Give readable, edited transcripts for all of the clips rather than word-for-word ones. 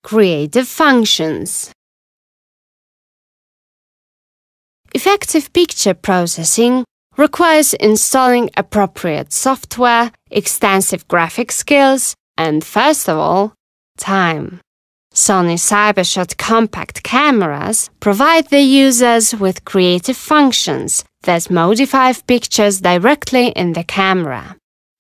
Creative functions. Effective picture processing requires installing appropriate software, extensive graphic skills, and first of all, time. Sony CyberShot compact cameras provide the users with creative functions that modify pictures directly in the camera.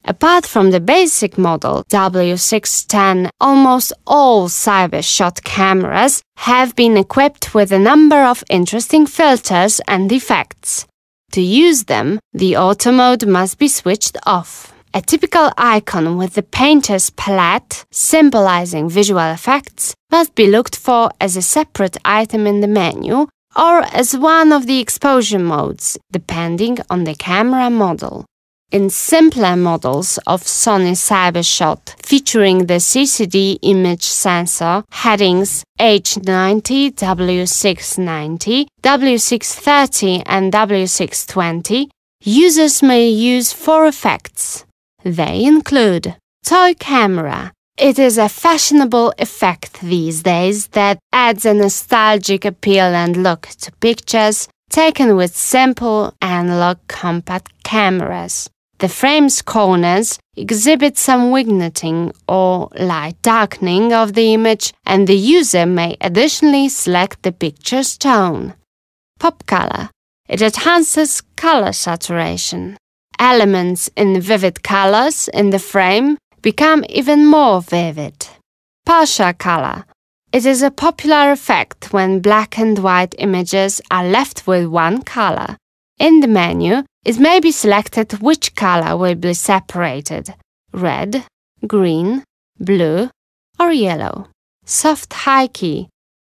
Apart from the basic model W610, almost all CyberShot cameras have been equipped with a number of interesting filters and effects. To use them, the auto mode must be switched off. A typical icon with the painter's palette, symbolizing visual effects, must be looked for as a separate item in the menu or as one of the exposure modes, depending on the camera model. In simpler models of Sony CyberShot featuring the CCD image sensor, headings H90, W690, W630 and W620, users may use 4 effects. They include toy camera. It is a fashionable effect these days that adds a nostalgic appeal and look to pictures taken with simple analog compact cameras. The frame's corners exhibit some vignetting or light darkening of the image, and the user may additionally select the picture's tone. Pop color. It enhances color saturation. Elements in vivid colors in the frame become even more vivid. Partial color. It is a popular effect when black and white images are left with one color. In the menu, it may be selected which color will be separated: red, green, blue, or yellow. Soft high key.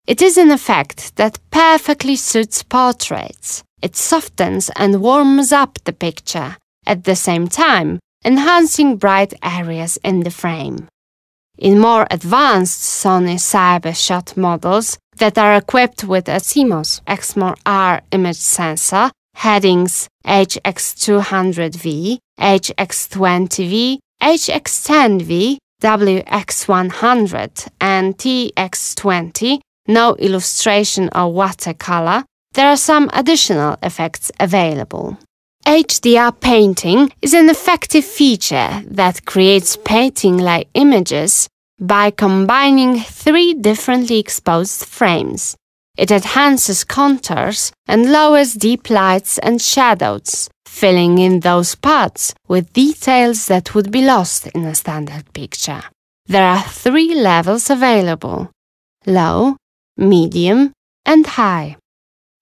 It is an effect that perfectly suits portraits. It softens and warms up the picture, at the same time enhancing bright areas in the frame. In more advanced Sony CyberShot models that are equipped with a CMOS XMOR-R image sensor, headings HX200V, HX20V, HX10V, WX100 and TX20, no illustration or watercolor, there are some additional effects available. HDR painting is an effective feature that creates painting-like images by combining 3 differently exposed frames. It enhances contours and lowers deep lights and shadows, filling in those parts with details that would be lost in a standard picture. There are 3 levels available: low, medium, and high.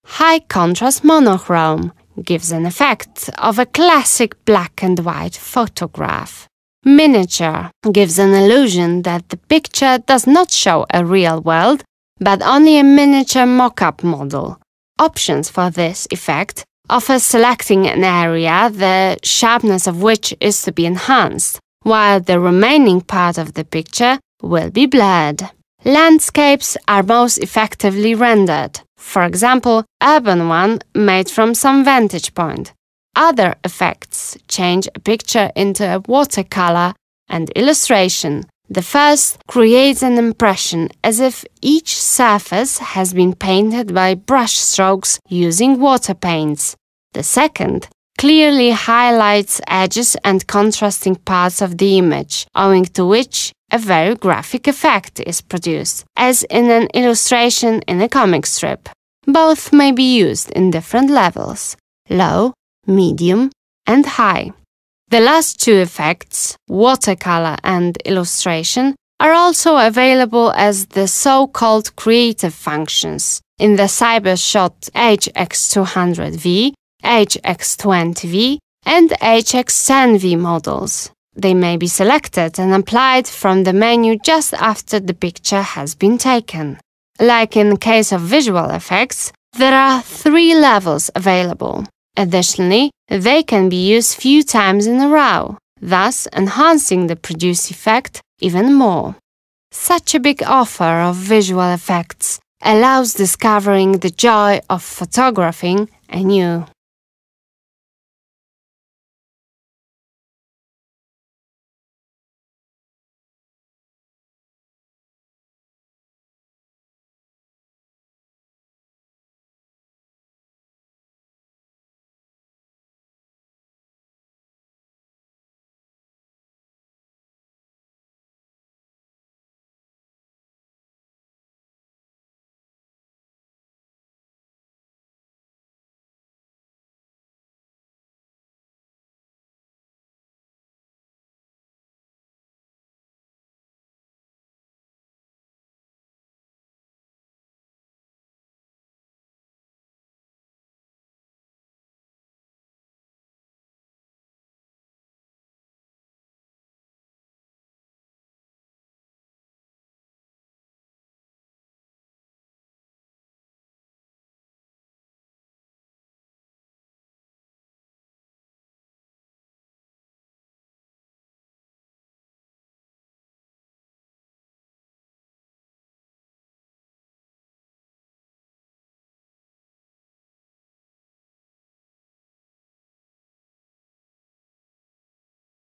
High contrast monochrome gives an effect of a classic black and white photograph. Miniature gives an illusion that the picture does not show a real world, but only a miniature mock-up model. Options for this effect offer selecting an area the sharpness of which is to be enhanced, while the remaining part of the picture will be blurred. Landscapes are most effectively rendered, for example, urban one made from some vantage point. Other effects change a picture into a watercolor and illustration. The first creates an impression as if each surface has been painted by brush strokes using water paints. The second clearly highlights edges and contrasting parts of the image, owing to which a very graphic effect is produced, as in an illustration in a comic strip. Both may be used in different levels: low, medium, and high. The last 2 effects, watercolor and illustration, are also available as the so-called creative functions in the CyberShot HX200V, HX20V, and HX10V models. They may be selected and applied from the menu just after the picture has been taken. Like in case of visual effects, there are 3 levels available. Additionally, they can be used few times in a row, thus enhancing the produced effect even more. Such a big offer of visual effects allows discovering the joy of photographing anew.